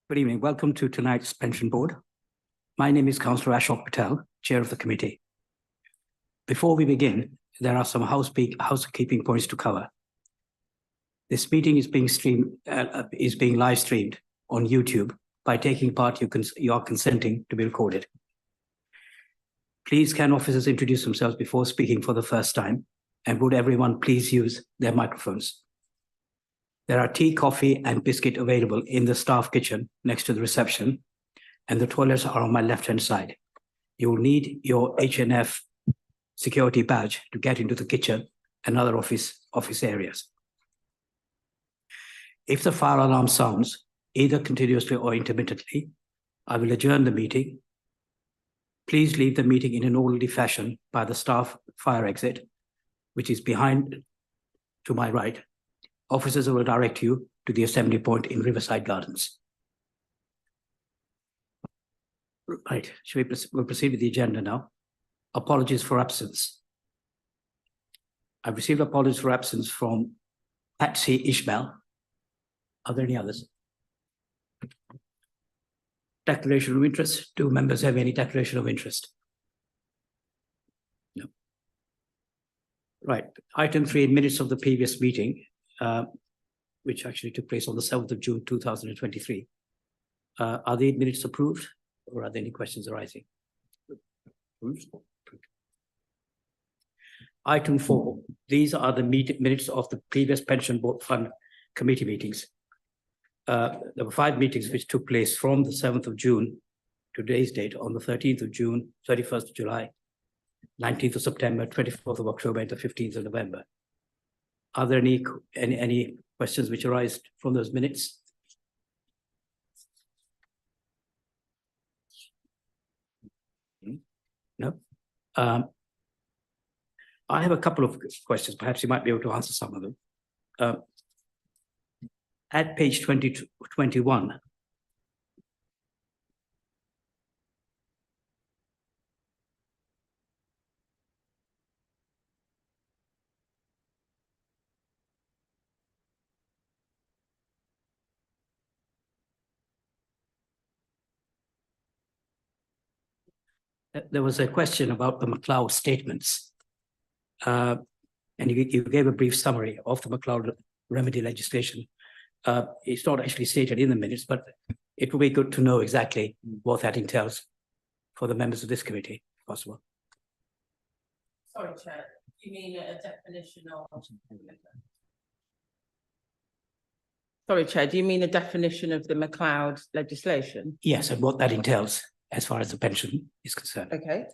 Good evening. Welcome to tonight's Pension Board. My name is Councillor Ashok Patel, Chair of the committee. Before we begin, there are some housekeeping points to cover. This meeting is being live streamed on YouTube. By taking part, you are consenting to be recorded. Please can officers introduce themselves before speaking for the first time, and would everyone please use their microphones. There are tea, coffee, and biscuit available in the staff kitchen next to the reception, and the toilets are on my left-hand side. You will need your HNF security badge to get into the kitchen and other office areas. If the fire alarm sounds, either continuously or intermittently, I will adjourn the meeting. Please leave the meeting in an orderly fashion by the staff fire exit, which is behind to my right. Officers will direct you to the assembly point in Riverside Gardens. Right, we'll proceed with the agenda now. Apologies for absence. I've received apologies for absence from Patsy Ishmael. Are there any others? Declaration of interest. Do members have any declaration of interest? No. Right, item 3, minutes of the previous meeting, which actually took place on the 7th of June, 2023. Are the minutes approved, or are there any questions arising? Approved. Item 4, these are the minutes of the previous pension board fund committee meetings. There were 5 meetings which took place from the 7th of June, today's date, on the 13th of June, 31st of July, 19th of September, 24th of October, and the 15th of November. Are there any questions which arise from those minutes? No. I have a couple of questions. Perhaps you might be able to answer some of them. At page 21, there was a question about the MacLeod statements. And you gave a brief summary of the MacLeod remedy legislation. It's not actually stated in the minutes, but it will be good to know exactly what that entails for the members of this committee, if possible. Sorry, Chair, do you mean a definition of... Sorry, Chair, do you mean a definition of the MacLeod legislation? Yes, and what that entails as far as the pension is concerned. Okay,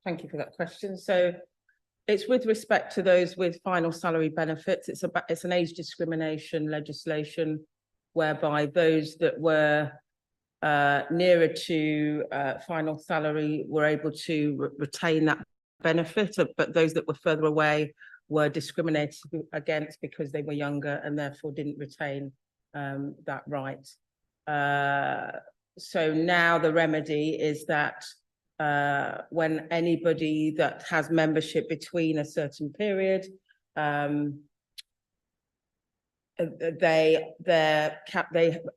thank you for that question. So it's with respect to those with final salary benefits. It's an age discrimination legislation whereby those that were nearer to final salary were able to retain that benefit, but those that were further away were discriminated against because they were younger and therefore didn't retain that right. So now the remedy is that when anybody that has membership between a certain period, they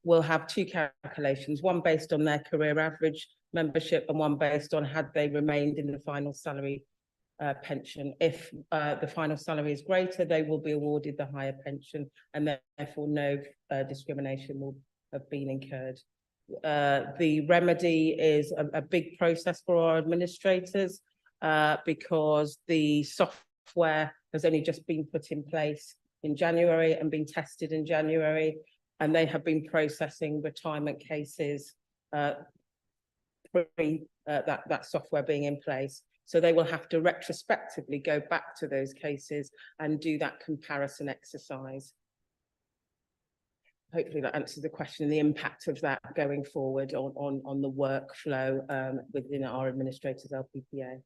will have 2 calculations, one based on their career average membership and one based on had they remained in the final salary pension. If the final salary is greater, they will be awarded the higher pension, and therefore no discrimination will have been incurred. The remedy is a big process for our administrators because the software has only just been put in place in January and been tested in January, and they have been processing retirement cases pre that software being in place. So they will have to retrospectively go back to those cases and do that comparison exercise. Hopefully that answers the question, the impact of that going forward on the workflow within our administrators LPPA.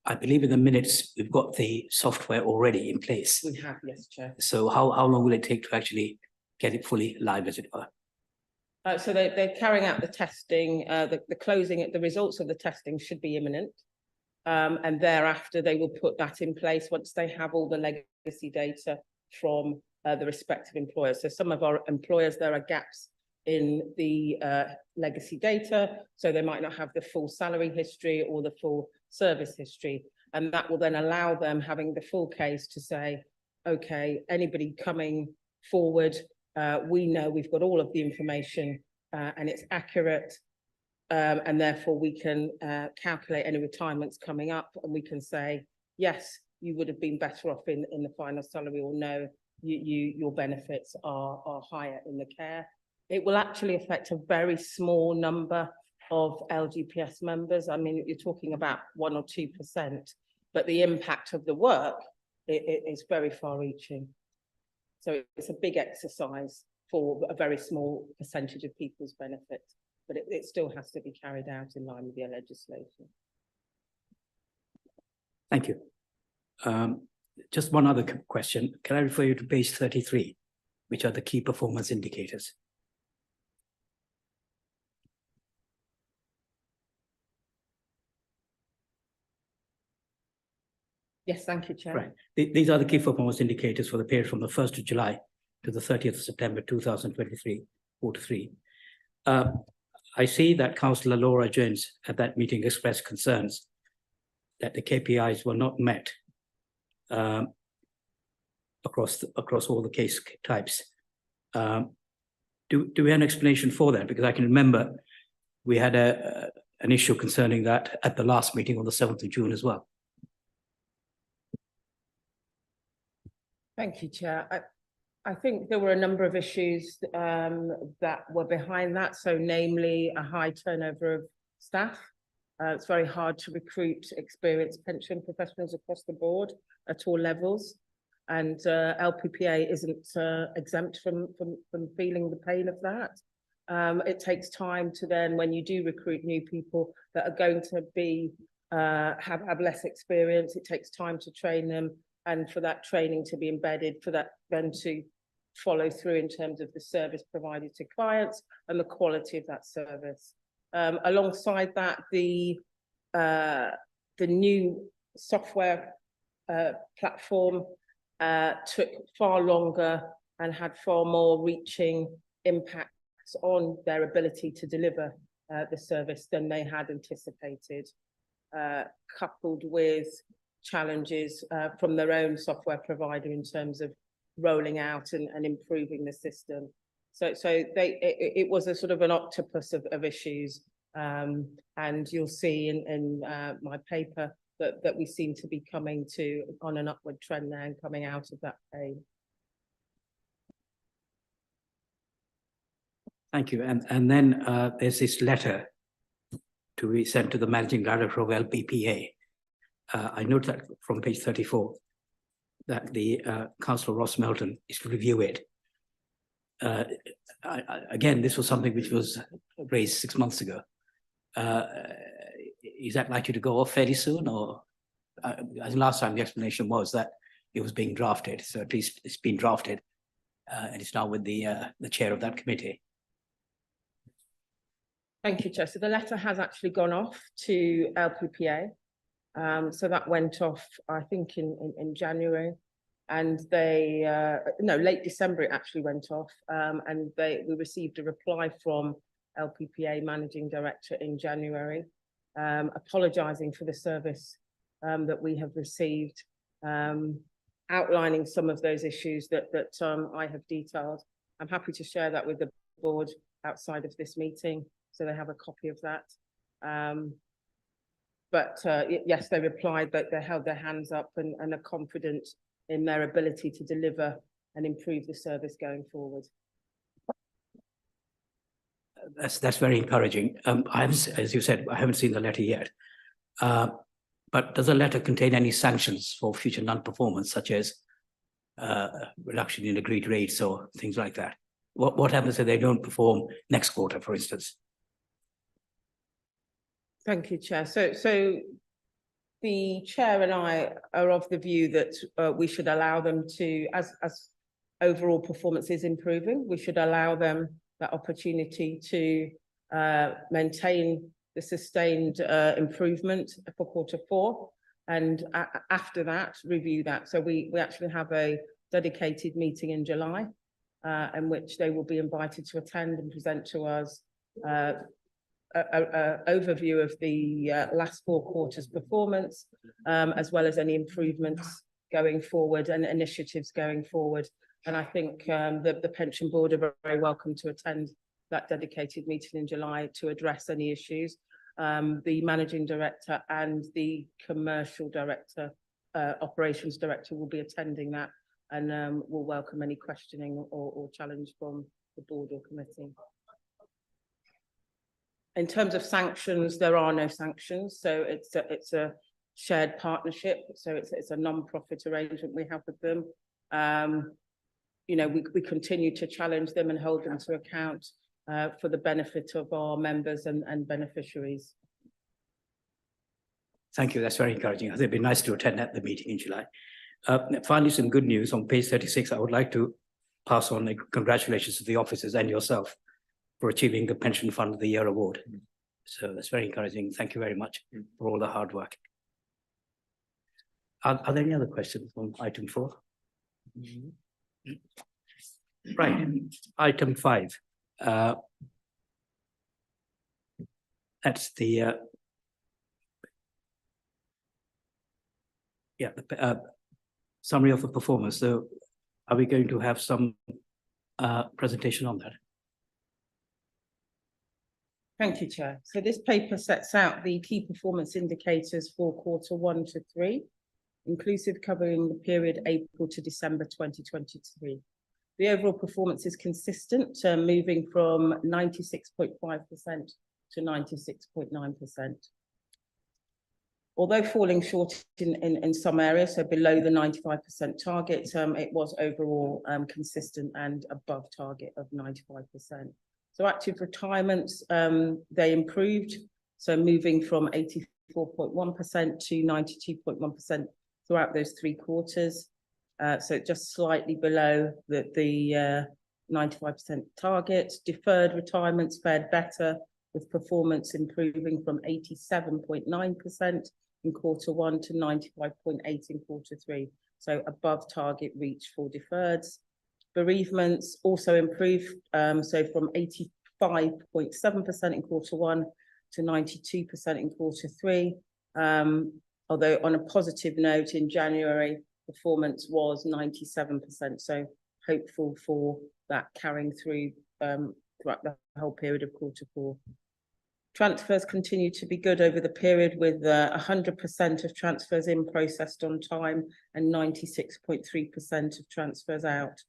I believe in the minutes, we've got the software already in place. We have, yes, Chair. So how long will it take to actually get it fully live, as it were? So they're carrying out the testing, the results of the testing should be imminent. And thereafter, they will put that in place once they have all the legacy data from the respective employers. So some of our employers, there are gaps in the legacy data, so they might not have the full salary history or the full service history. And that will then allow them, having the full case, to say, okay, anybody coming forward, we know we've got all of the information and it's accurate, and therefore we can calculate any retirements coming up, and we can say, yes, you would have been better off in the final salary, or no, your benefits are higher in the care. It will actually affect a very small number of LGPS members. I mean, you're talking about 1 or 2%, but the impact of the work is very far-reaching. So it's a big exercise for a very small percentage of people's benefit, but it still has to be carried out in line with the legislation. Thank you. Just one other question. Can I refer you to page 33, which are the key performance indicators? Yes, thank you, Chair. Right. These are the key performance indicators for the period from the 1st of July to the 30th of September 2023, 4-3. I see that Councillor Laura Jones at that meeting expressed concerns that the KPIs were not met across all the case types. Do we have an explanation for that? Because I can remember we had an issue concerning that at the last meeting on the 7th of June as well. Thank you, Chair. I think there were a number of issues that were behind that. So namely, a high turnover of staff. It's very hard to recruit experienced pension professionals across the board at all levels. And LPPA isn't exempt from feeling the pain of that. It takes time to then, when you do recruit new people that are going to be have less experience, it takes time to train them, and for that training to be embedded, for that then to follow through in terms of the service provided to clients and the quality of that service. Alongside that, the new software platform took far longer and had far more reaching impacts on their ability to deliver the service than they had anticipated, coupled with challenges from their own software provider in terms of rolling out and improving the system. So it was a sort of an octopus of issues, and you'll see in my paper that we seem to be coming on an upward trend now and coming out of that pain. Thank you. And then there's this letter to be sent to the Managing Director of LPPA. I note that from page 34 that the Councillor Ross Melton is to review it. Again, this was something which was raised 6 months ago. Is that likely to go off fairly soon, or as last time the explanation was that it was being drafted, so at least it's been drafted and it's now with the chair of that committee. Thank you, Chair. So the letter has actually gone off to LPPA. So that went off, I think, in January, and they no, late December it actually went off, and we received a reply from LPPA Managing Director in January, apologising for the service that we have received, outlining some of those issues that I have detailed. I'm happy to share that with the board outside of this meeting, so they have a copy of that. But yes, they replied that they held their hands up and are confident in their ability to deliver and improve the service going forward. That's very encouraging. I haven't, as you said, I haven't seen the letter yet. But does the letter contain any sanctions for future non-performance, such as reduction in agreed rates or things like that? What happens if they don't perform next quarter, for instance? Thank you, Chair. So the Chair and I are of the view that we should allow them to, as overall performance is improving, we should allow them that opportunity to maintain the sustained improvement for Q4, and after that, review that. So we actually have a dedicated meeting in July in which they will be invited to attend and present to us a overview of the last 4 quarters performance, as well as any improvements going forward and initiatives going forward. And I think the pension board are very welcome to attend that dedicated meeting in July to address any issues. The managing director and the commercial director, operations director, will be attending that, and will welcome any questioning or challenge from the board or committee. In terms of sanctions, there are no sanctions, so it's a shared partnership. So it's a non-profit arrangement we have with them. You know, we continue to challenge them and hold them to account for the benefit of our members and beneficiaries. Thank you. That's very encouraging. I think it'd be nice to attend at the meeting in July. Finally, some good news on page 36. I would like to pass on congratulations to the officers and yourself for achieving the Pension Fund of the Year award. So that's very encouraging. Thank you very much for all the hard work. Are there any other questions on item 4? Right, item 5. That's the summary of the performance. So are we going to have some presentation on that? Thank you, Chair. So this paper sets out the key performance indicators for quarter 1 to 3, inclusive covering the period April to December 2023. The overall performance is consistent, moving from 96.5% to 96.9%. Although falling short in some areas, so below the 95% target, it was overall consistent and above target of 95%. So active retirements, they improved, so moving from 84.1% to 92.1% throughout those 3 quarters. So just slightly below the 95% target. Deferred retirements fared better, with performance improving from 87.9% in quarter 1 to 95.8% in quarter 3. So above target reach for deferreds. Bereavements also improved, so from 85.7% in quarter 1 to 92% in quarter 3. Although on a positive note, in January, performance was 97%. So hopeful for that carrying through throughout the whole period of quarter 4. Transfers continue to be good over the period, with 100% of transfers in processed on time and 96.3% of transfers out.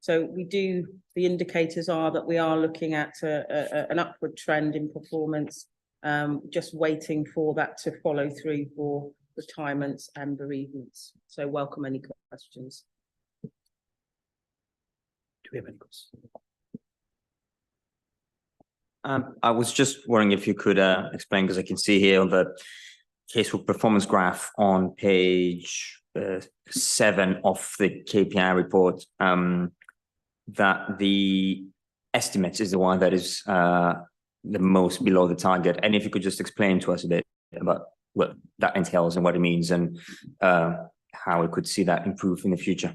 So the indicators are that we are looking at an upward trend in performance, just waiting for that to follow through for retirements and bereavements. So welcome any questions. Do we have any questions? I was just wondering if you could explain, because I can see here on the casework performance graph on page 7 of the KPI report, that the estimates is the one that is the most below the target. And if you could just explain to us a bit about what that entails and what it means, and how we could see that improve in the future.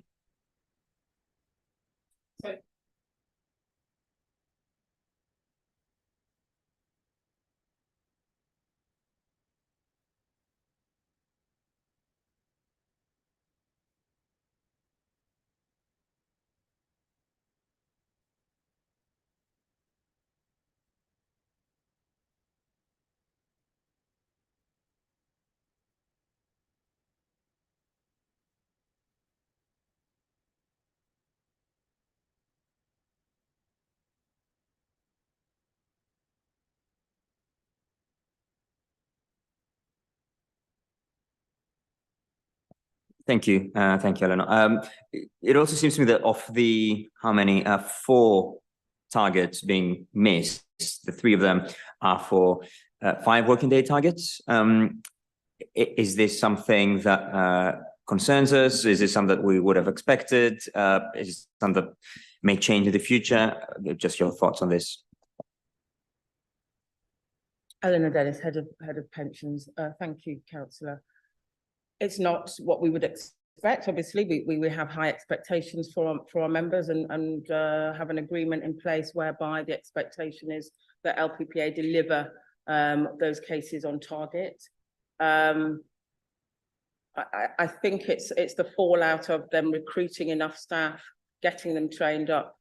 Thank you, Eleanor. It also seems to me that of the how many 4 targets being missed, the 3 of them are for 5 working day targets. Is this something that concerns us? Is this something that we would have expected? Is this something that may change in the future? Just your thoughts on this. Eleanor Dennis, head of pensions. Thank you, Councillor. It's not what we would respect. Obviously, we have high expectations for our members and have an agreement in place whereby the expectation is that LPPA deliver those cases on target. I think it's the fallout of them recruiting enough staff, getting them trained up,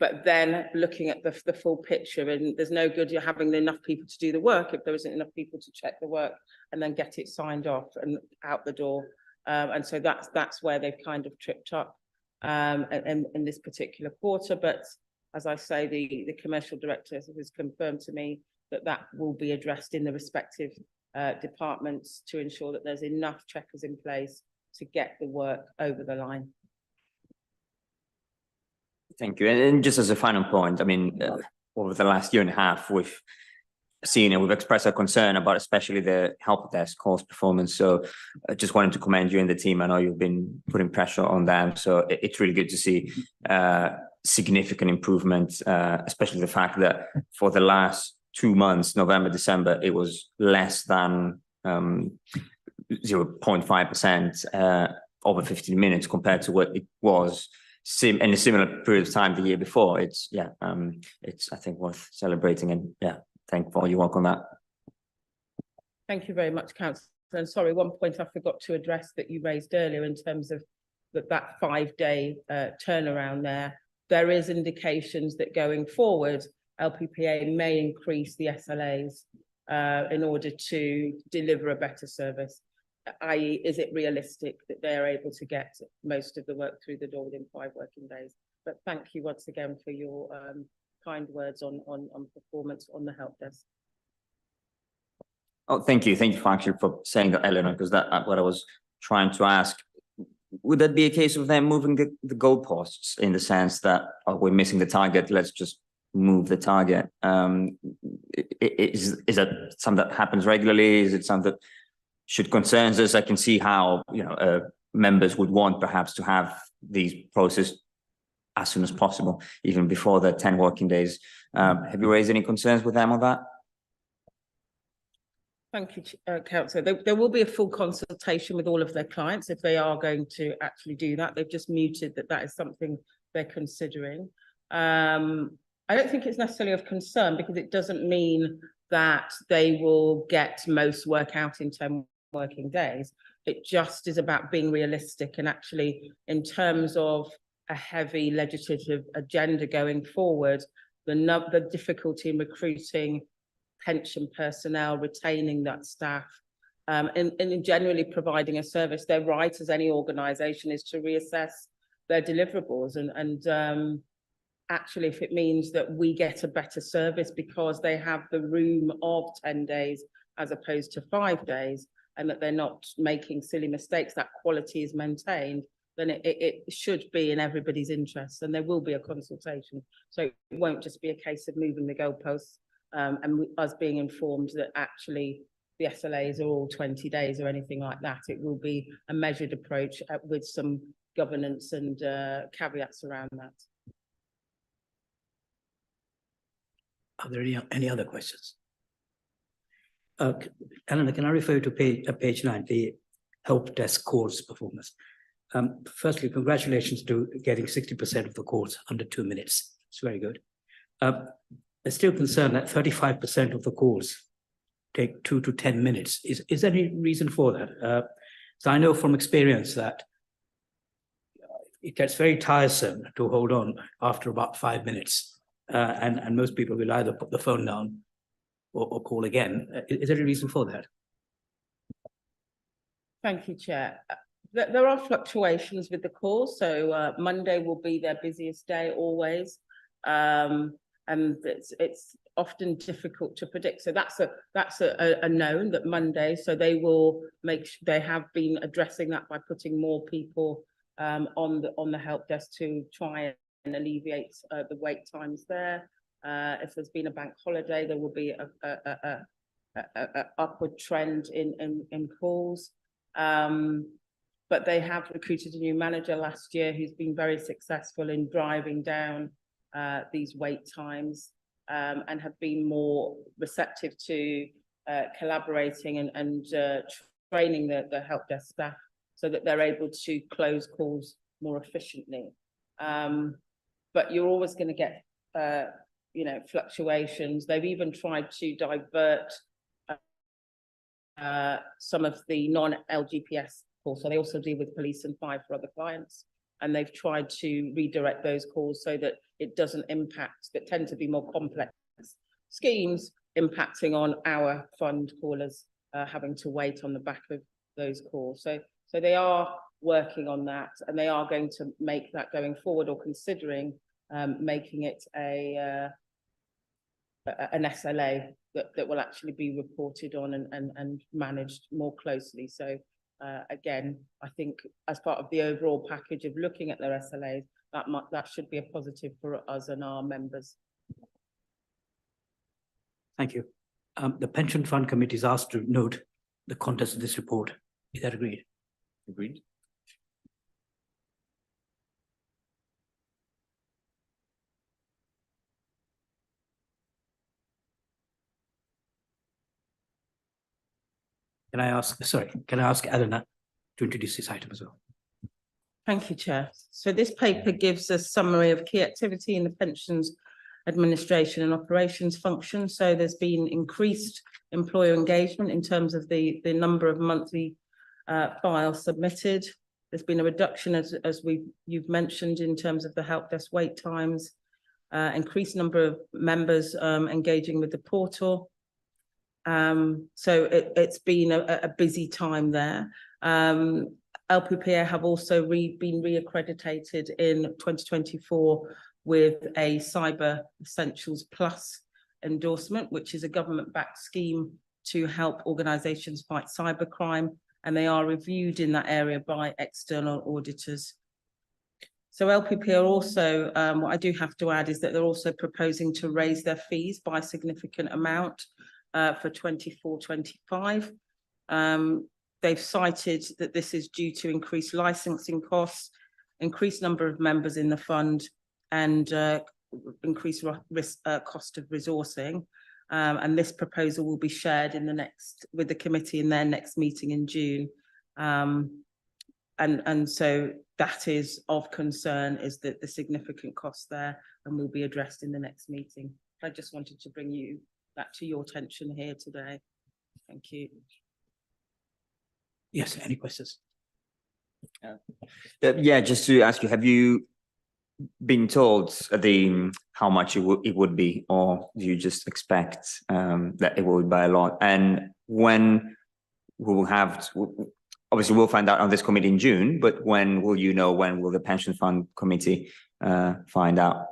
but then looking at the full picture. And there's no good you're having enough people to do the work if there isn't enough people to check the work and then get it signed off and out the door. And so that's where they've kind of tripped up in this particular quarter. But as I say, the commercial director has confirmed to me that will be addressed in the respective departments to ensure that there's enough checkers in place to get the work over the line. Thank you. And just as a final point, I mean, over the last year and a half, we've seen and we've expressed our concern about especially the help desk calls performance. So I just wanted to commend you and the team. I know you've been putting pressure on them. So it's really good to see significant improvement, especially the fact that for the last 2 months, November, December, it was less than 0.5% over 15 minutes compared to what it was in a similar period of time the year before. It's I think worth celebrating, and thank you for all your work on that. Thank you very much, Councillor. And sorry, one point I forgot to address that you raised earlier in terms of that 5-day turnaround there. There is indications that going forward, LPPA may increase the SLAs in order to deliver a better service. I.e., is it realistic that they're able to get most of the work through the door within 5 working days? But thank you once again for your kind words on performance on the help desk. Oh, thank you. Thank you for saying that, Eleanor, because that's what I was trying to ask. Would that be a case of them moving the goalposts in the sense that we're missing the target, let's just move the target? Is that something that happens regularly? Is it something that should concern us? I can see how members would want perhaps to have these processes as soon as possible, even before the 10 working days. Have you raised any concerns with them on that? Thank you, Councillor. There will be a full consultation with all of their clients if they are going to actually do that. They've just muted that is something they're considering. I don't think it's necessarily of concern because it doesn't mean that they will get most work out in 10 working days. It just is about being realistic, and actually in terms of a heavy legislative agenda going forward, the difficulty in recruiting pension personnel, retaining that staff, and generally providing a service. Their right as any organisation is to reassess their deliverables, and actually if it means that we get a better service because they have the room of 10 days as opposed to 5 days, and that they're not making silly mistakes, that quality is maintained, then it should be in everybody's interest, and there will be a consultation. So it won't just be a case of moving the goalposts and us being informed that actually the SLAs are all 20 days or anything like that. It will be a measured approach with some governance and caveats around that. Are there any other questions? Eleanor, can I refer to page 9, the help desk calls performance? Firstly, congratulations to getting 60% of the calls under 2 minutes. It's very good. I'm still concerned that 35% of the calls take 2 to 10 minutes. Is there any reason for that? So I know from experience that it gets very tiresome to hold on after about 5 minutes, and most people will either put the phone down or call again. Is there a reason for that? Thank you, Chair. There are fluctuations with the calls. So Monday will be their busiest day always. And it's often difficult to predict. So that's a known that Monday. So they will they have been addressing that by putting more people on the help desk to try and alleviate the wait times there. If there's been a bank holiday, there will be a upward trend in calls. But they have recruited a new manager last year who's been very successful in driving down these wait times, and have been more receptive to collaborating and training the help desk staff so that they're able to close calls more efficiently. But you're always going to get, you know, fluctuations. They've even tried to divert some of the non-LGPS calls. So they also deal with police and fire for other clients. And they've tried to redirect those calls so that it doesn't impact, that tend to be more complex schemes, impacting on our fund callers having to wait on the back of those calls. So they are working on that, and they are going to make that going forward, or considering making it an SLA that will actually be reported on and managed more closely. So again, I think as part of the overall package of looking at their SLAs, that should be a positive for us and our members. Thank you. The Pension Fund Committee is asked to note the contents of this report. Is that agreed? Agreed. Can I ask Eleanor to introduce this item as well? Thank you, Chair. So this paper gives a summary of key activity in the pensions administration and operations function. So there's been increased employer engagement in terms of the number of monthly files submitted. There's been a reduction, as you've mentioned, in terms of the help desk wait times, increased number of members engaging with the portal. So it's been a busy time there. LPPA have also been re-accredited in 2024 with a Cyber Essentials Plus endorsement, which is a government-backed scheme to help organisations fight cybercrime, and they are reviewed in that area by external auditors. So LPP are also, what I do have to add is that they're also proposing to raise their fees by a significant amount for 24-25. They've cited that this is due to increased licensing costs, increased number of members in the fund, and increased cost of resourcing. And this proposal will be shared with the committee in their next meeting in June. And so that is of concern, is that the significant cost there, and will be addressed in the next meeting. I just wanted to bring that to your attention here today. Thank you. Yes, any questions? Yeah, just to ask you, have you been told how much it would be, or do you just expect that it will be by a lot? And when we will have, obviously we'll find out on this committee in June, but when will you know, when will the pension fund committee find out?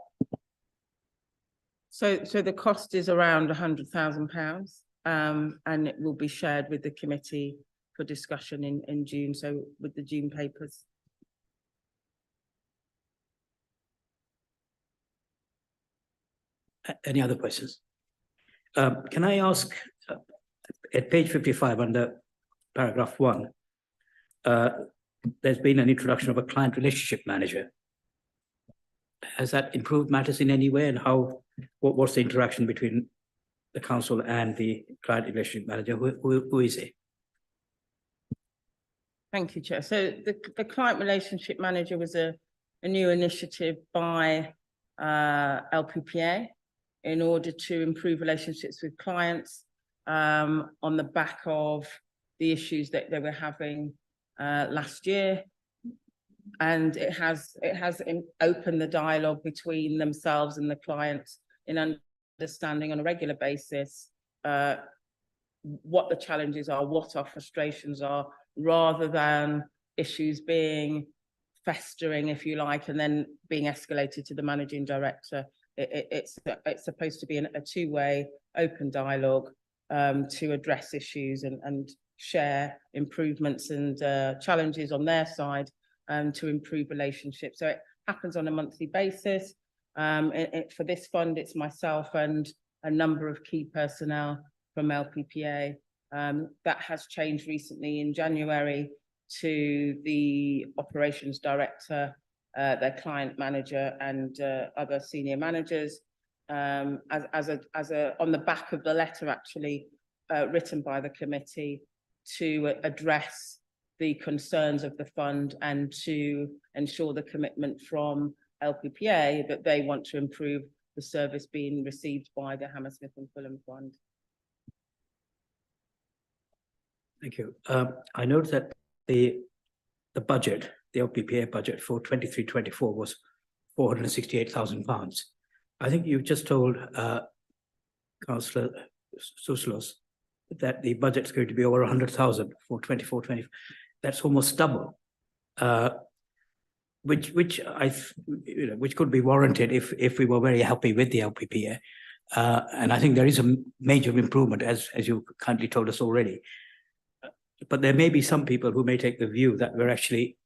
So the cost is around £100,000, and it will be shared with the committee for discussion in June, so with the June papers. Any other questions? Can I ask, at page 55 under paragraph 1, there's been an introduction of a client relationship manager. Has that improved matters in any way, and what's the interaction between the council and the client relationship manager? Who is he? Thank you, Chair. So the client relationship manager was a new initiative by LPPA in order to improve relationships with clients on the back of the issues that they were having last year. And it has opened the dialogue between themselves and the clients in understanding on a regular basis what the challenges are, what our frustrations are, rather than issues being festering, if you like, and then being escalated to the managing director. It's supposed to be a two-way open dialogue to address issues and share improvements and challenges on their side to improve relationships. So it happens on a monthly basis. For this fund, it's myself and a number of key personnel from LPPA. That has changed recently in January to the operations director, their client manager, and other senior managers, on the back of the letter actually written by the committee to address the concerns of the fund and to ensure the commitment from LPPA that they want to improve the service being received by the Hammersmith and Fulham Fund. Thank you. I note that the budget, the LPPA budget for 23-24 was £468,000. I think you just told Councillor Souslos that the budget's going to be over 100,000 for 24-25. That's almost double, which could be warranted if we were very happy with the LPPA. And I think there is a major improvement, as you kindly told us already. But there may be some people who may take the view that we're actually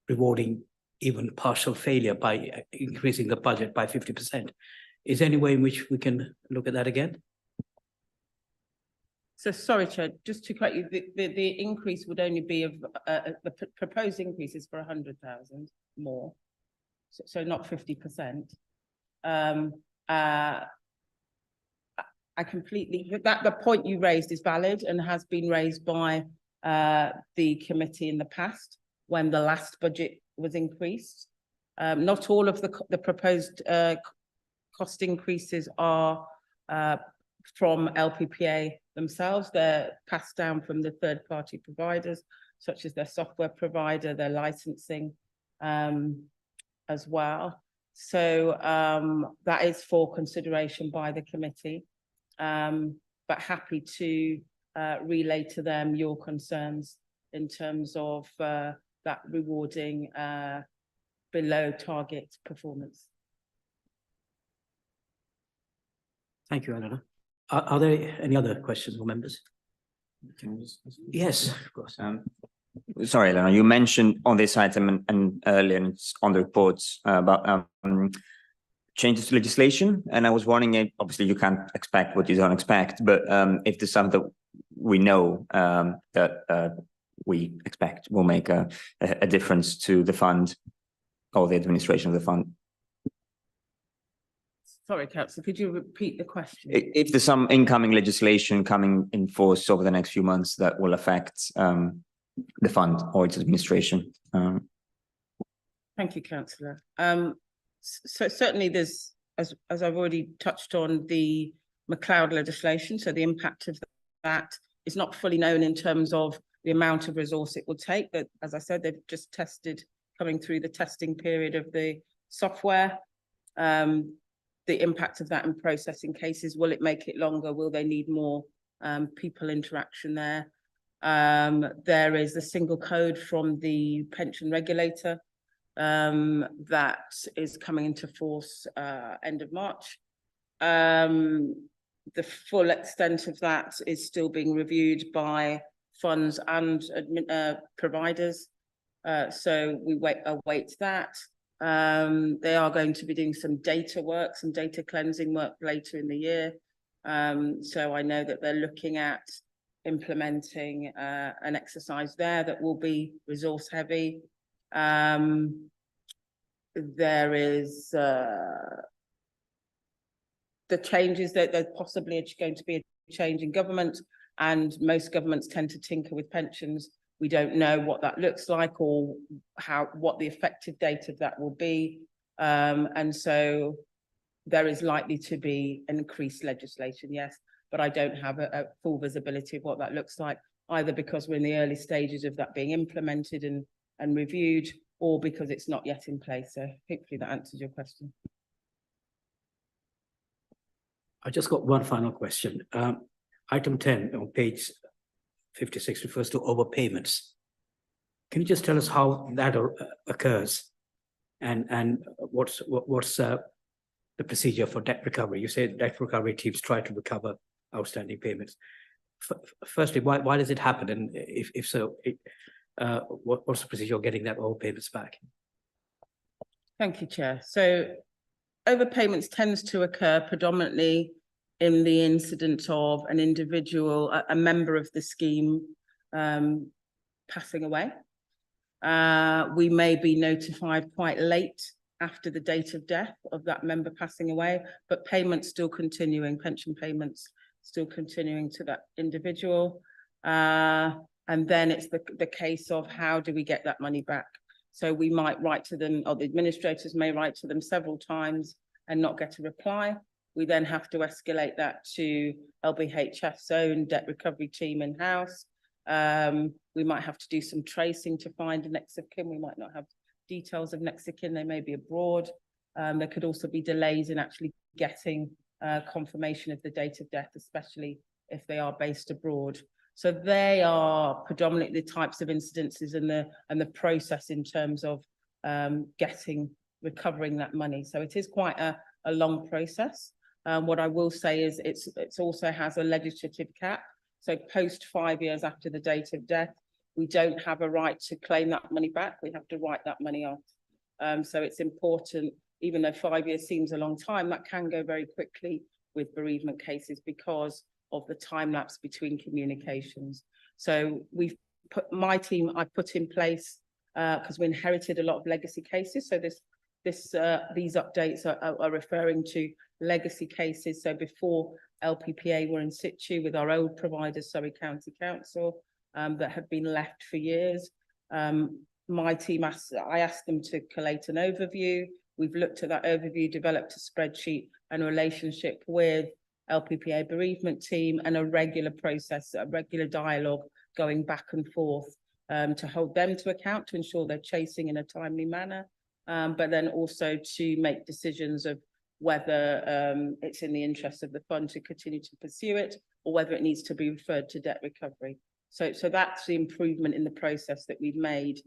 rewarding even partial failure by increasing the budget by 50%. Is there any way in which we can look at that again? So sorry, Chair, just to correct you, the increase would only be of the proposed increase is for 100,000 more, so not 50%. I completely the point you raised is valid and has been raised by the committee in the past when the last budget was increased. Not all of the proposed cost increases are from LPPA themselves. They're passed down from the third-party providers, such as their software provider, their licensing as well. So that is for consideration by the committee, but happy to relay to them your concerns in terms of that rewarding below target performance. Thank you, Eleanor. Are there any other questions or members? Yes, of course. Sorry, Eleanor, you mentioned on this item and earlier and it's on the reports about changes to legislation. And I was wondering if, obviously you can't expect what you don't expect, but if there's something that we know that we expect will make a difference to the fund or the administration of the fund. Sorry, Councillor, could you repeat the question? If there's some incoming legislation coming in force over the next few months that will affect the fund or its administration. Thank you, Councillor. So certainly there's, as I've already touched on, the McLeod legislation. So the impact of that is not fully known in terms of the amount of resource it will take. But as I said, they've just coming through the testing period of the software. The impact of that in processing cases, will it make it longer? Will they need more people interaction there? There is a single code from the pension regulator that is coming into force end of March. The full extent of that is still being reviewed by funds and providers. So we await that. They are going to be doing some data work, some data cleansing work later in the year. So I know that they're looking at implementing an exercise there that will be resource heavy. There is the changes that there's possibly going to be a change in government, and most governments tend to tinker with pensions. We don't know what that looks like or what the effective date of that will be. And so there is likely to be an increased legislation, yes, but I don't have a full visibility of what that looks like, either because we're in the early stages of that being implemented and reviewed, or because it's not yet in place. So hopefully that answers your question. I just got one final question. Item 10 on page 56 refers to overpayments. Can you just tell us how that occurs, and what's the procedure for debt recovery? You say debt recovery teams try to recover outstanding payments. Firstly, why does it happen, and if so, what's the procedure of getting that overpayments back? Thank you, Chair. So overpayments tends to occur predominantly in the incident of an individual, a member of the scheme passing away. We may be notified quite late after the date of death of that member passing away, but payments still continuing, pension payments still continuing to that individual. And And then it's the case of how do we get that money back? So we might write to them, or the administrators may write to them several times and not get a reply. We then have to escalate that to LBHF's own debt recovery team in-house. We might have to do some tracing to find a next of kin. We might not have details of next of kin. They may be abroad. There could also be delays in actually getting confirmation of the date of death, especially if they are based abroad. So they are predominantly the types of incidences and the process in terms of recovering that money. So it is quite a long process. What I will say is it's also has a legislative cap. So post 5 years after the date of death, we don't have a right to claim that money back. We have to write that money off. So it's important, even though 5 years seems a long time, that can go very quickly with bereavement cases because of the time lapse between communications. So my team, I put in place, because we inherited a lot of legacy cases. So these updates are referring to legacy cases. So before LPPA were in situ with our old providers, Surrey County Council, that had been left for years. My team I asked them to collate an overview. We've looked at that overview, developed a spreadsheet and a relationship with LPPA bereavement team, and a regular process, a regular dialogue going back and forth to hold them to account, to ensure they're chasing in a timely manner, but then also to make decisions of whether it's in the interest of the fund to continue to pursue it, or whether it needs to be referred to debt recovery. So that's the improvement in the process that we've made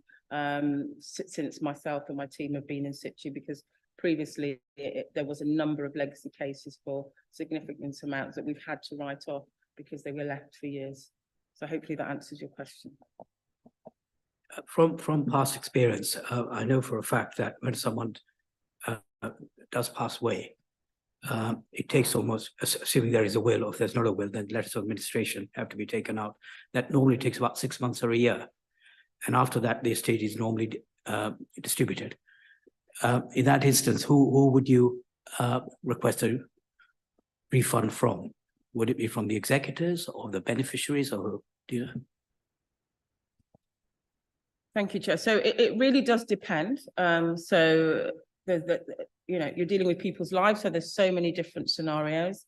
since myself and my team have been in situ, because previously there was a number of legacy cases for significant amounts that we've had to write off because they were left for years. So hopefully that answers your question. From past experience, I know for a fact that when someone does pass away, it takes almost, assuming there is a will, or if there's not a will, then letters of administration have to be taken out. That normally takes about 6 months or a year. And after that, the estate is normally distributed. In that instance, who would you request a refund from? Would it be from the executors or the beneficiaries, or do you know? Thank you, Chair. So it really does depend. So you're dealing with people's lives, so there's so many different scenarios.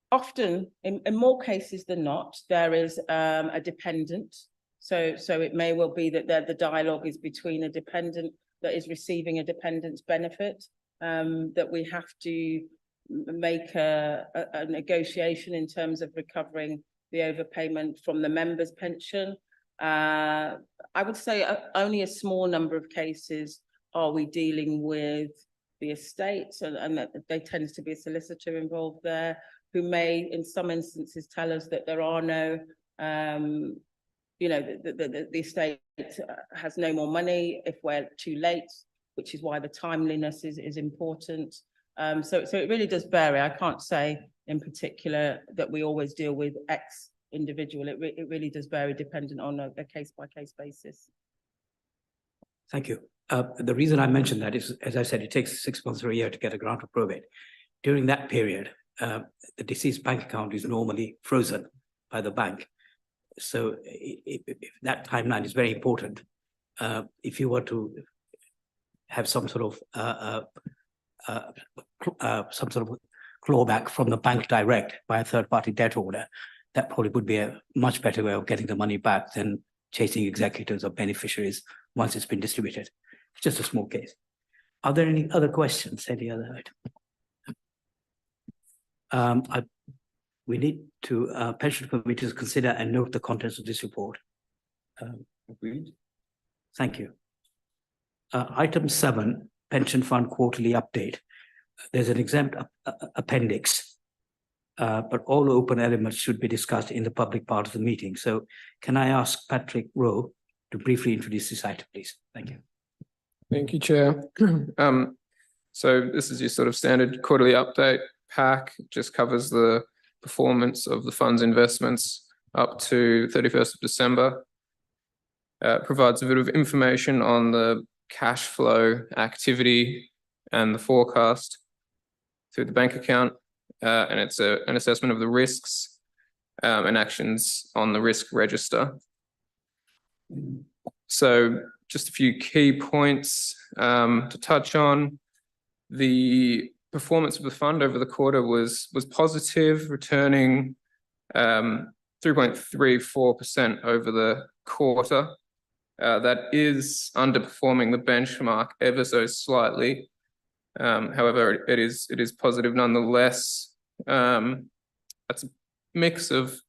Often, in more cases than not, there is a dependent. So it may well be that the dialogue is between a dependent that is receiving a dependent's benefit, that we have to make a negotiation in terms of recovering the overpayment from the member's pension. I would say only a small number of cases are we dealing with the estates, and that there tends to be a solicitor involved there, who may, in some instances, tell us that there are no, the estate has no more money if we're too late, which is why the timeliness is important. So it really does vary. I can't say in particular that we always deal with X individual. It really does vary dependent on a case-by-case basis. Thank you. The reason I mentioned that is, as I said, it takes 6 months or a year to get a grant of probate. During that period, the deceased bank account is normally frozen by the bank. So if that timeline is very important. If you were to have some sort of clawback from the bank direct by a third-party debt order, that probably would be a much better way of getting the money back than chasing executors or beneficiaries once it's been distributed. It's just a small case. Are there any other questions? Any other item? We need to pension committees consider and note the contents of this report. Agreed. Thank you. Item 7, pension fund quarterly update. There's an exempt appendix, but all open elements should be discussed in the public part of the meeting. So can I ask Patrick Rowe to briefly introduce this item, please? Thank you. Thank you, Chair. So this is your sort of standard quarterly update pack. It just covers the performance of the fund's investments up to 31st of December. Provides a bit of information on the cash flow activity and the forecast through the bank account. And it's an assessment of the risks and actions on the risk register. So just a few key points to touch on. The performance of the fund over the quarter was positive, returning 3.34% over the quarter. That is underperforming the benchmark ever so slightly. However, it is positive nonetheless. That's a mix of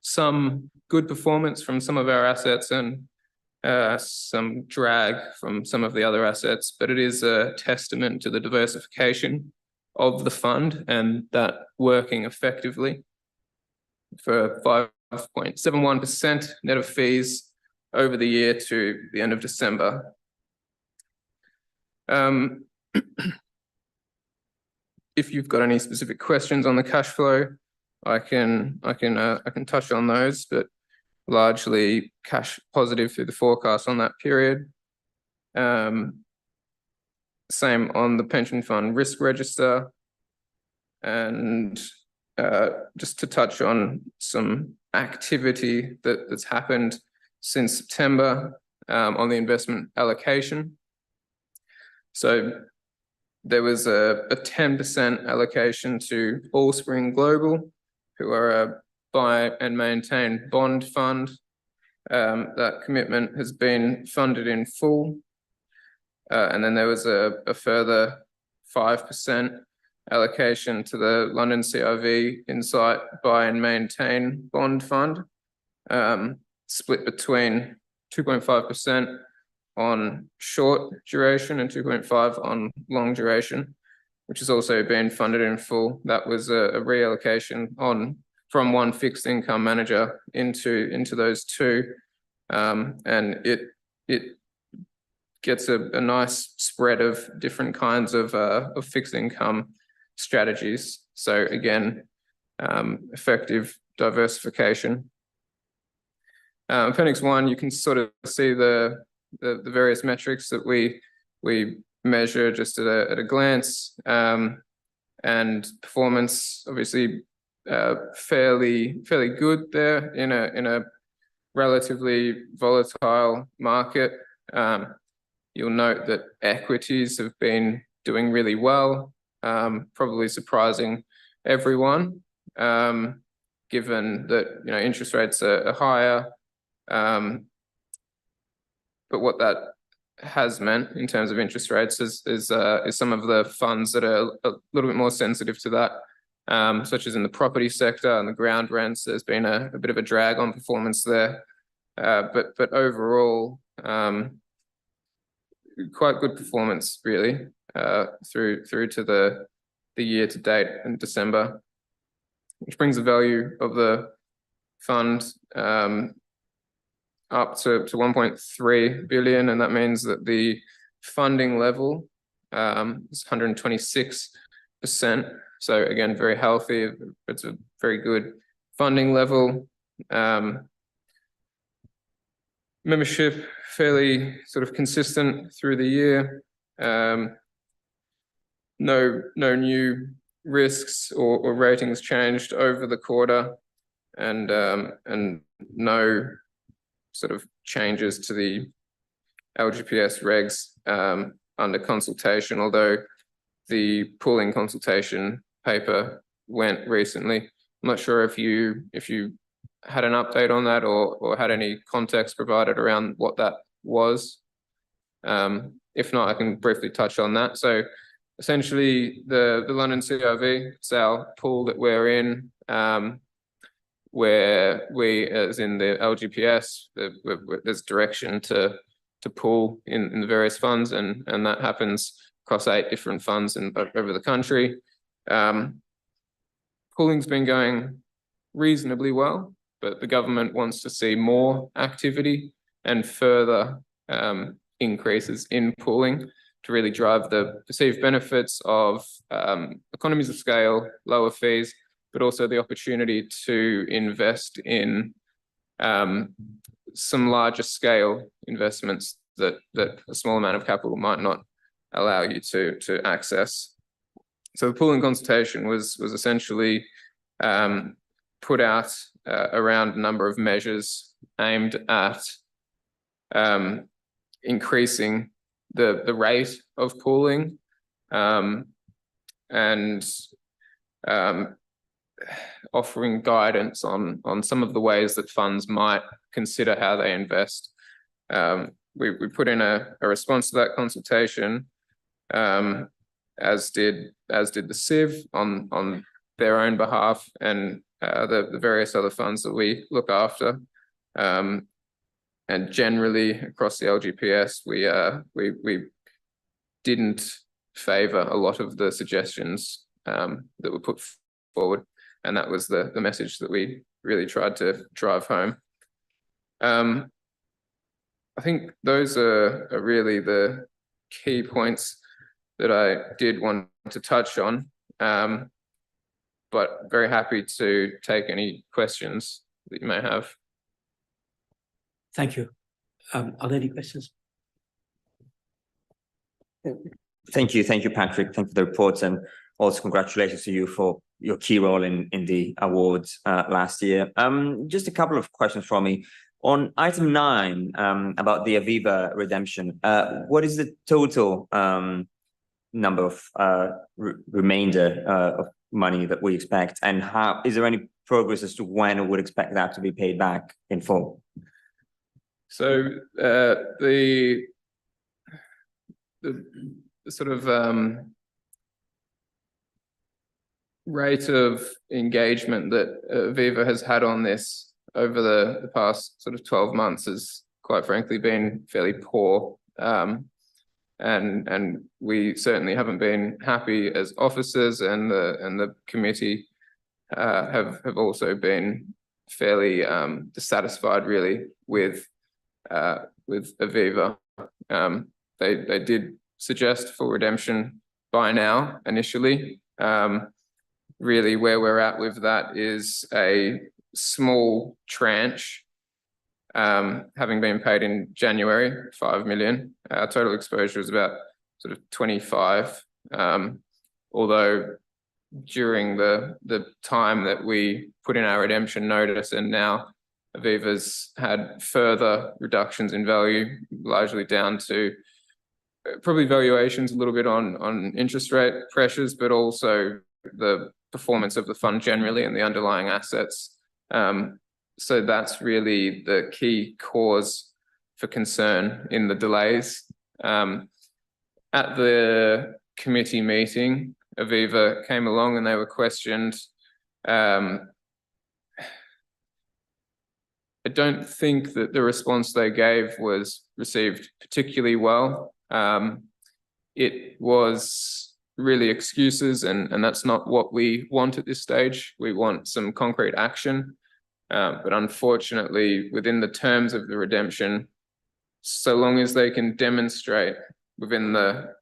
some good performance from some of our assets and some drag from some of the other assets, but it is a testament to the diversification of the fund and that working effectively. For 5.71% net of fees over the year to the end of December. If you've got any specific questions on the cash flow, I can touch on those, but largely cash positive through the forecast on that period. Same on the pension fund risk register. And just to touch on some activity that's happened since September on the investment allocation. So there was a 10% allocation to Allspring Global, who are a buy and maintain bond fund. That commitment has been funded in full. And then there was a further 5% allocation to the London CIV Insight Buy and Maintain Bond Fund, split between 2.5% on short duration and 2.5% on long duration, which has also been funded in full. That was a reallocation from one fixed income manager into those two, and it gets a nice spread of different kinds of fixed income strategies. So again, effective diversification. Appendix 1, you can sort of see the various metrics that we measure just at a glance, and performance obviously fairly good there in a relatively volatile market. You'll note that equities have been doing really well, probably surprising everyone, given that interest rates are higher. But what that has meant in terms of interest rates is some of the funds that are a little bit more sensitive to that, such as in the property sector and the ground rents. There's been a bit of a drag on performance there, but overall, quite good performance really through to the year to date in December, which brings the value of the fund up to 1.3 billion, and that means that the funding level is 126%. So again, very healthy. It's a very good funding level. Membership fairly sort of consistent through the year. No new risks or ratings changed over the quarter, and no sort of changes to the LGPS regs under consultation, although the pooling consultation paper went recently. I'm not sure if you had an update on that or had any context provided around what that was. If not, I can briefly touch on that. So essentially the London CIV, it's our pool that we're in, where we, as in the LGPS, there's direction to pool in the various funds, and that happens across 8 different funds over the country. Pooling's been going reasonably well, but the government wants to see more activity and further increases in pooling to really drive the perceived benefits of economies of scale, lower fees, but also the opportunity to invest in some larger scale investments that a small amount of capital might not allow you to access. So the pooling consultation was essentially put out around a number of measures aimed at increasing the rate of pooling and offering guidance on some of the ways that funds might consider how they invest. We put in a response to that consultation, as did the CIV on their own behalf, and the various other funds that we look after. And generally across the LGPS, we didn't favour a lot of the suggestions that were put forward, and that was the message that we really tried to drive home. I think those are really the key points that I did want to touch on, but very happy to take any questions that you may have. Thank you. Are there any questions? Thank you, Patrick. Thank you for the reports, and also congratulations to you for your key role in the awards last year. Just a couple of questions from me. On item 9, about the Aviva redemption, what is the total number of remainder of money that we expect, and how is there any progress as to when we would expect that to be paid back in full? So the sort of rate of engagement that Aviva has had on this over the past sort of 12 months has quite frankly been fairly poor. And we certainly haven't been happy as officers, and the committee have also been fairly dissatisfied really with Aviva. They did suggest full redemption by now initially. Really where we're at with that is a small tranche, having been paid in January, 5 million. Our total exposure is about sort of 25, although during the time that we put in our redemption notice, and now Aviva's had further reductions in value, largely down to probably valuations a little bit on interest rate pressures, but also the performance of the fund generally and the underlying assets. So that's really the key cause for concern in the delays. At the committee meeting, Aviva came along and they were questioned. I don't think that the response they gave was received particularly well. It was really excuses, and that's not what we want at this stage. We want some concrete action. But unfortunately, within the terms of the redemption, so long as they can demonstrate within the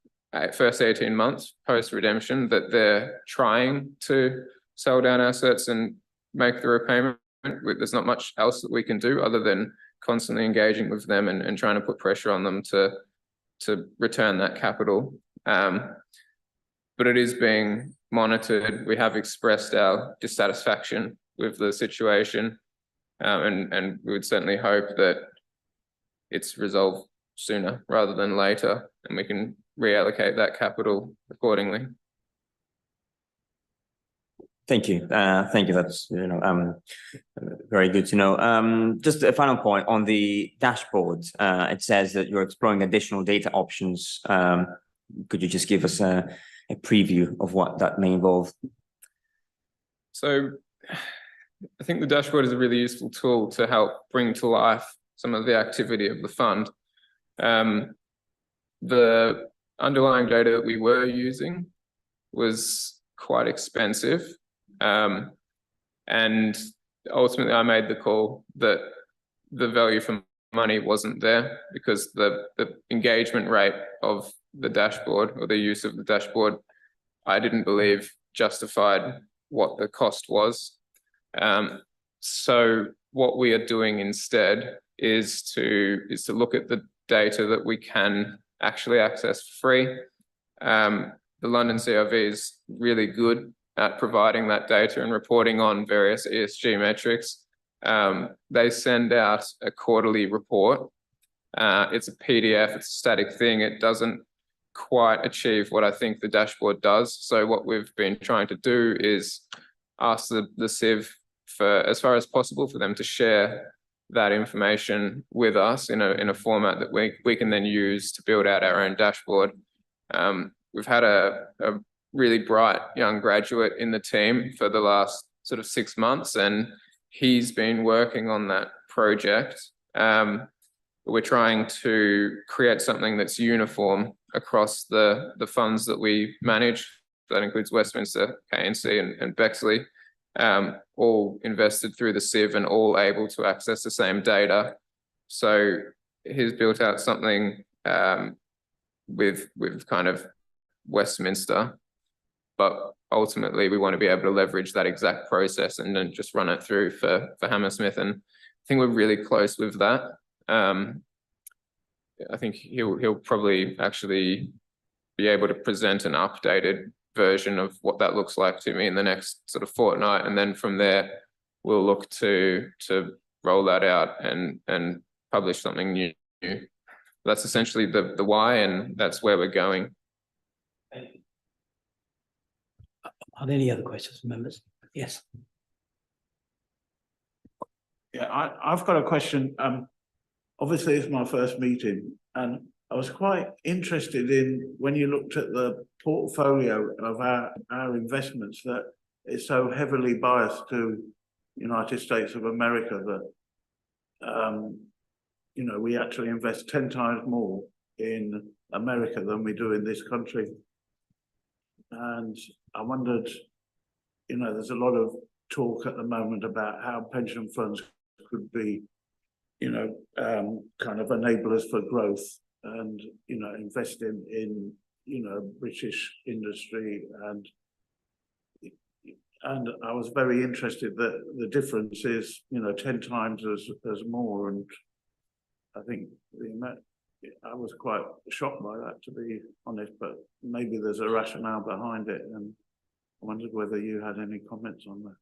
first 18 months post-redemption that they're trying to sell down assets and make the repayment, there's not much else that we can do other than constantly engaging with them and trying to put pressure on them to return that capital. But it is being monitored. We have expressed our dissatisfaction with the situation, and we would certainly hope that it's resolved sooner rather than later, and we can reallocate that capital accordingly. Thank you. Thank you. That's very good to know. Just a final point on the dashboard. It says that you're exploring additional data options. Could you just give us a preview of what that may involve? So I think the dashboard is a really useful tool to help bring to life some of the activity of the fund. The underlying data that we were using was quite expensive. And ultimately I made the call that the value for money wasn't there, because the engagement rate of the dashboard, or the use of the dashboard, I didn't believe justified what the cost was. So what we are doing instead is to look at the data that we can actually access for free. The London CRV is really good at providing that data and reporting on various ESG metrics. They send out a quarterly report. It's a PDF, it's a static thing. It doesn't quite achieve what I think the dashboard does. So what we've been trying to do is ask the CIV for, as far as possible, for them to share that information with us in a format that we can then use to build out our own dashboard. We've had a really bright young graduate in the team for the last sort of 6 months, and he's been working on that project. We're trying to create something that's uniform across the funds that we manage. That includes Westminster, KNC and Bexley, all invested through the CIV and all able to access the same data. So he's built out something with kind of Westminster, but ultimately we want to be able to leverage that exact process and then just run it through for Hammersmith. And I think we're really close with that. I think he'll probably actually be able to present an updated version of what that looks like to me in the next sort of fortnight, and then from there we'll look to roll that out and publish something new. That's essentially the why, and that's where we're going. Are there any other questions from members? Yes. Yeah, I've got a question. Obviously, it's my first meeting, and I was quite interested in when you looked at the portfolio of our investments, that it's so heavily biased to United States of America that we actually invest 10 times more in America than we do in this country. And I wondered, there's a lot of talk at the moment about how pension funds could be, kind of enablers for growth and, investing in, British industry. And I was very interested that the difference is, 10 times as more. And I think I was quite shocked by that, to be honest, but maybe there's a rationale behind it. And I wondered whether you had any comments on that.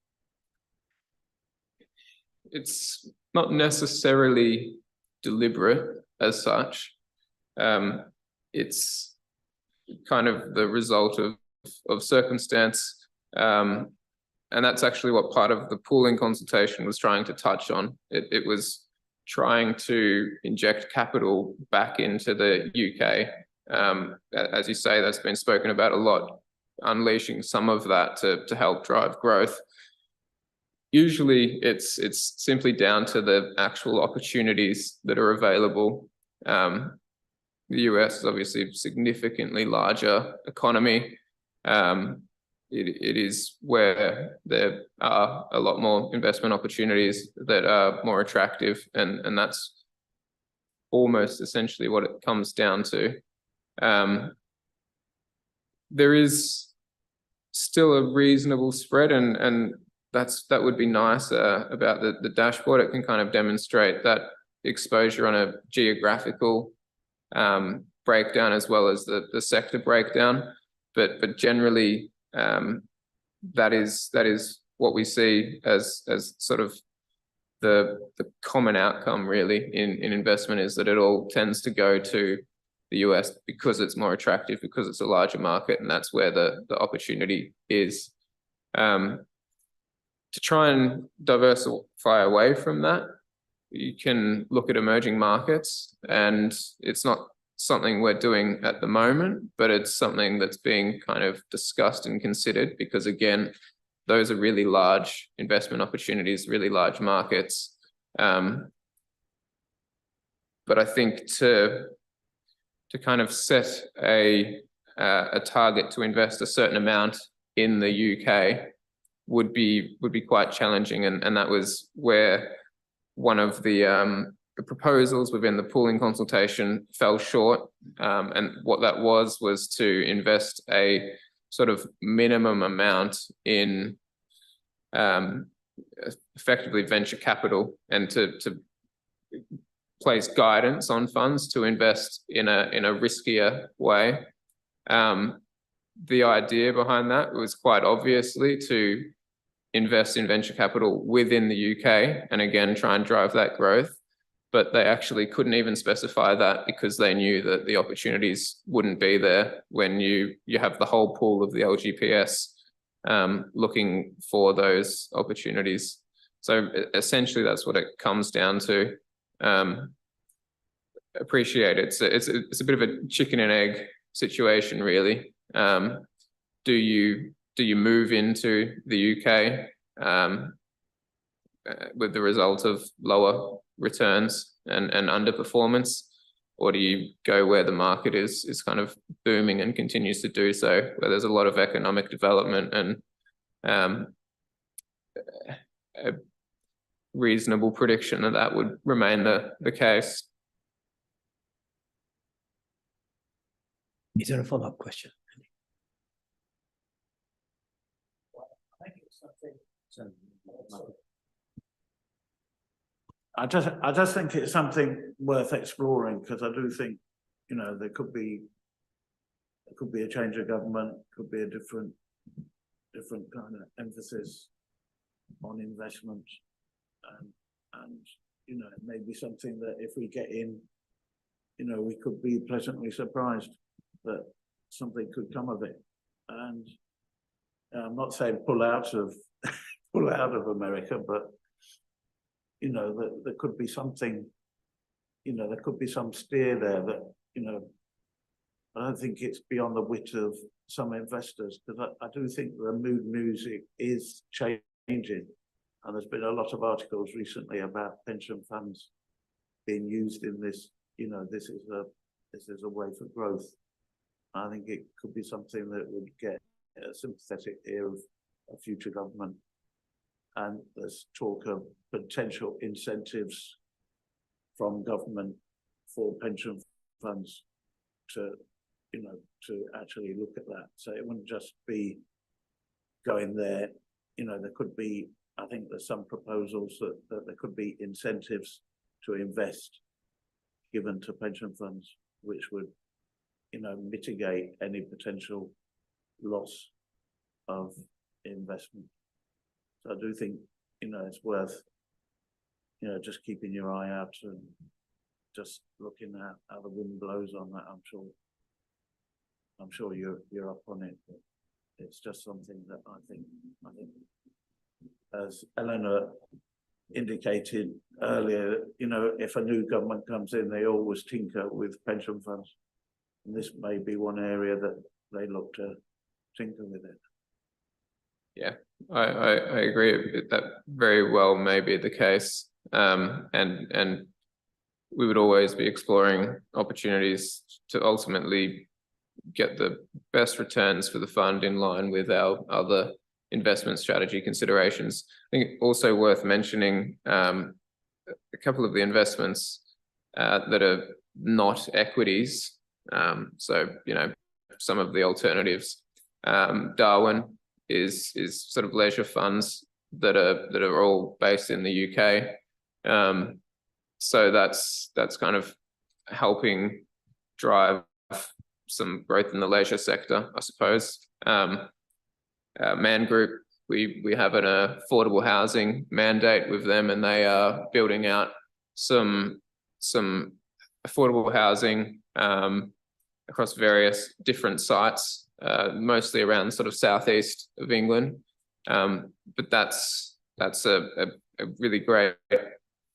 It's not necessarily deliberate as such. It's kind of the result of circumstance. And that's actually what part of the pooling consultation was trying to touch on. It was trying to inject capital back into the UK. As you say, that's been spoken about a lot, unleashing some of that to help drive growth. Usually it's simply down to the actual opportunities that are available. The US is obviously a significantly larger economy. It is where there are a lot more investment opportunities that are more attractive, and that's almost essentially what it comes down to. There is still a reasonable spread, and that would be nice about the dashboard. It can kind of demonstrate that exposure on a geographical breakdown as well as the sector breakdown, but generally that is what we see as sort of the common outcome really in investment, is that it all tends to go to the US because it's more attractive, because it's a larger market, and that's where the opportunity is. To try and diversify away from that, you can look at emerging markets, and it's not something we're doing at the moment, but it's something that's being kind of discussed and considered, because again, those are really large investment opportunities, really large markets. But I think to kind of set a target to invest a certain amount in the UK would be quite challenging, and that was where one of the proposals within the pooling consultation fell short. And what that was to invest a sort of minimum amount in effectively venture capital, and to place guidance on funds to invest in a riskier way. the idea behind that was quite obviously to invest in venture capital within the UK and again try and drive that growth. But they actually couldn't even specify that because they knew that the opportunities wouldn't be there when you have the whole pool of the LGPS looking for those opportunities. So essentially, that's what it comes down to. Appreciate it. It's a bit of a chicken and egg situation, really. Do you move into the UK with the result of lower returns and underperformance, or do you go where the market is kind of booming and continues to do so, where there's a lot of economic development and a reasonable prediction that would remain the case? Is there a follow-up question? I just think it's something worth exploring, because I do think, you know, there could be a change of government, could be a different kind of emphasis on investment, and you know, it may be something that if we get in, you know, we could be pleasantly surprised that something could come of it. And I'm not saying pull out of America, but you know, that there could be something, you know, there could be some steer there that, you know, I don't think it's beyond the wit of some investors, because I do think the mood music is changing, and there's been a lot of articles recently about pension funds being used in this. You know, this is a way for growth. I think it could be something that would get a sympathetic ear of a future government. And there's talk of potential incentives from government for pension funds to, you know, to actually look at that. So it wouldn't just be going there. You know, there could be, I think there's some proposals that there could be incentives to invest given to pension funds, which would, you know, mitigate any potential loss of investment. So I do think, you know, it's worth, you know, just keeping your eye out and just looking at how the wind blows on that. I'm sure you're up on it, but it's just something that I think, as Eleanor indicated earlier, you know, if a new government comes in, they always tinker with pension funds. And this may be one area that they look to tinker with it. Yeah, I agree that very well may be the case. And we would always be exploring opportunities to ultimately get the best returns for the fund in line with our other investment strategy considerations. I think also worth mentioning a couple of the investments that are not equities. So, you know, some of the alternatives. Darwin is sort of leisure funds that are all based in the UK. So that's kind of helping drive some growth in the leisure sector, I suppose. Man Group, we have an affordable housing mandate with them, and they are building out some affordable housing across various different sites, mostly around sort of southeast of England. But that's a really great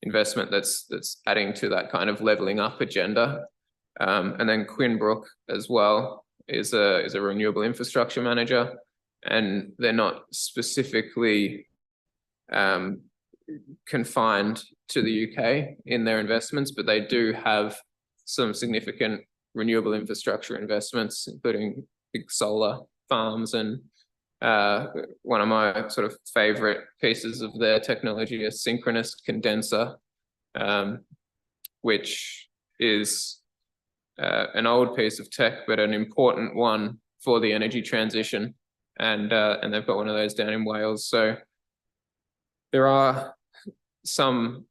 investment that's adding to that kind of levelling up agenda. And then Quinbrook as well is a renewable infrastructure manager, and they're not specifically confined to the UK in their investments, but they do have some significant renewable infrastructure investments, including big solar farms. And one of my sort of favorite pieces of their technology is synchronous condenser, which is an old piece of tech, but an important one for the energy transition. And they've got one of those down in Wales. So there are some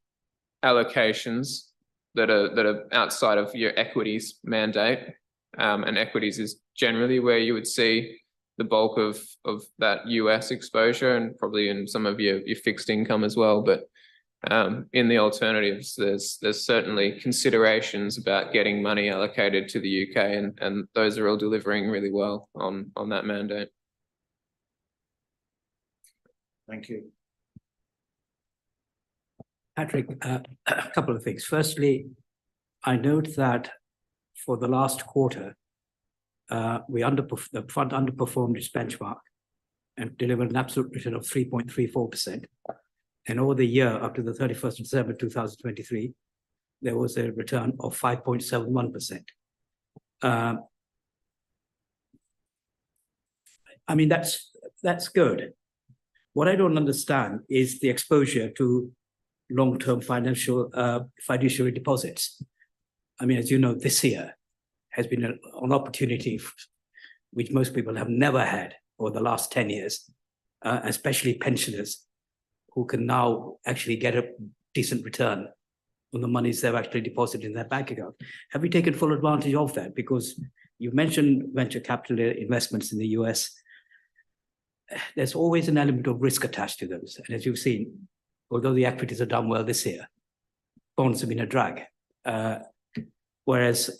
allocations that are outside of your equities mandate, and equities is generally where you would see the bulk of that US exposure, and probably in some of your fixed income as well. But in the alternatives, there's certainly considerations about getting money allocated to the UK, and those are all delivering really well on that mandate. Thank you. Patrick, a couple of things. Firstly, I note that for the last quarter, the fund underperformed its benchmark and delivered an absolute return of 3.34%. And over the year, up to the 31st of December 2023, there was a return of 5.71%. I mean, that's good. What I don't understand is the exposure to long-term fiduciary deposits. I mean, as you know, this year has been an opportunity which most people have never had over the last 10 years, especially pensioners who can now actually get a decent return on the monies they've actually deposited in their bank account. Have we taken full advantage of that? Because you mentioned venture capital investments in the US. There's always an element of risk attached to those. And as you've seen, although the equities have done well this year, bonds have been a drag. Whereas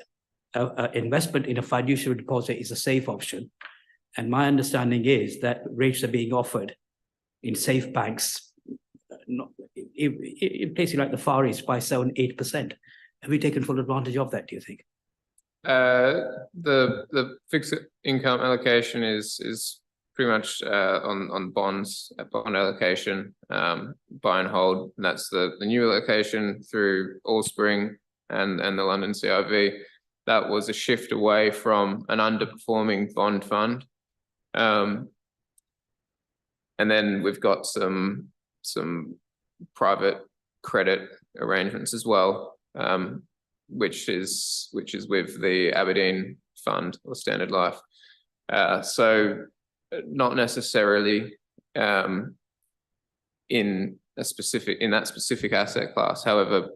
investment in a fiduciary deposit is a safe option. And my understanding is that rates are being offered in safe banks, in places like the Far East, by 7-8%. Have we taken full advantage of that, do you think? The fixed income allocation is pretty much on bonds, bond allocation, buy and hold. And that's the new allocation through Allspring and the London CIV. That was a shift away from an underperforming bond fund. And then we've got some private credit arrangements as well, which is with the Aberdeen Fund or Standard Life. So not necessarily in that specific asset class. However,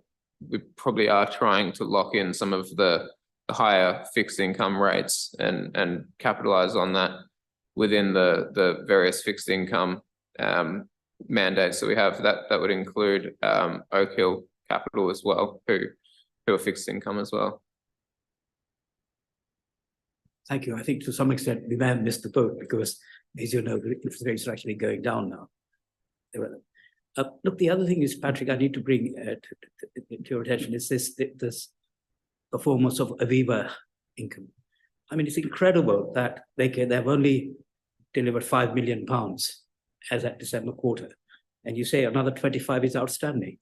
we probably are trying to lock in some of the higher fixed income rates and capitalize on that within the various fixed income mandates that we have. That would include Oak Hill Capital as well, who are fixed income as well. Thank you. I think to some extent we may have missed the boat because, as you know, the interest rates are actually going down now. Look, the other thing is, Patrick, I need to bring to your attention is this performance of Aviva income. I mean, it's incredible that they've only delivered £5 million as at December quarter, and you say another 25 is outstanding.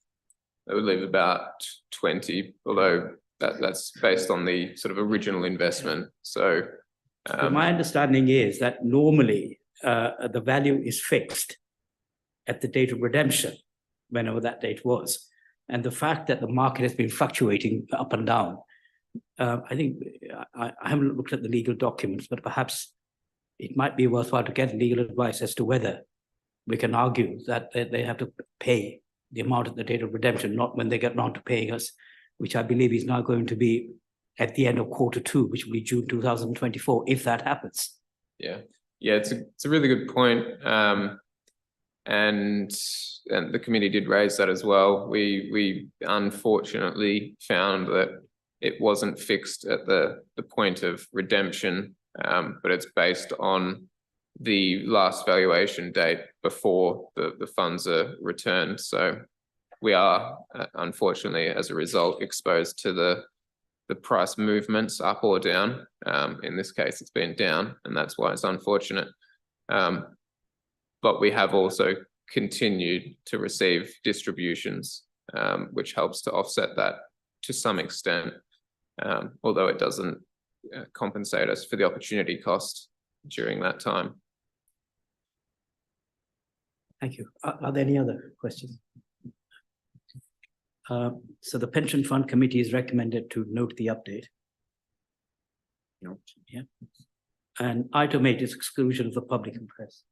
That would leave about 20, although that's based on the sort of original investment. So my understanding is that normally the value is fixed at the date of redemption, whenever that date was. And the fact that the market has been fluctuating up and down, I think I haven't looked at the legal documents, but perhaps it might be worthwhile to get legal advice as to whether we can argue that they have to pay the amount at the date of redemption, not when they get round to paying us, which I believe is now going to be at the end of Q2, which will be June 2024, if that happens. Yeah, it's a really good point. And the committee did raise that as well. We unfortunately found that it wasn't fixed at the point of redemption, but it's based on the last valuation date before the funds are returned. So we are, unfortunately, as a result, exposed to the price movements up or down. In this case, it's been down, and that's why it's unfortunate. But we have also continued to receive distributions, which helps to offset that to some extent, although it doesn't compensate us for the opportunity cost during that time. Thank you. Are there any other questions? So the Pension Fund Committee is recommended to note the update. Yeah. And item 8 is exclusion of the public and press.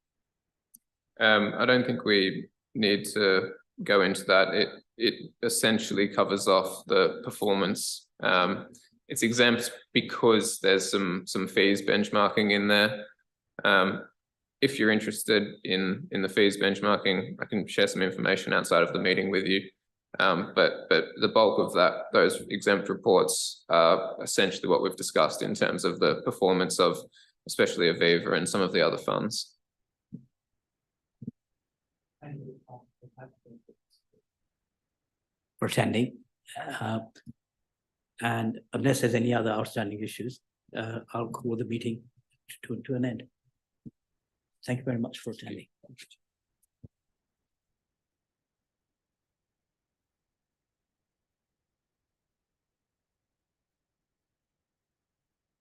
I don't think we need to go into that. It essentially covers off the performance. It's exempt because there's some fees benchmarking in there. If you're interested in the fees benchmarking, I can share some information outside of the meeting with you. But the bulk of those exempt reports are essentially what we've discussed in terms of the performance of especially Aviva and some of the other funds. For attending. And unless there's any other outstanding issues, I'll call the meeting to an end. Thank you very much for attending.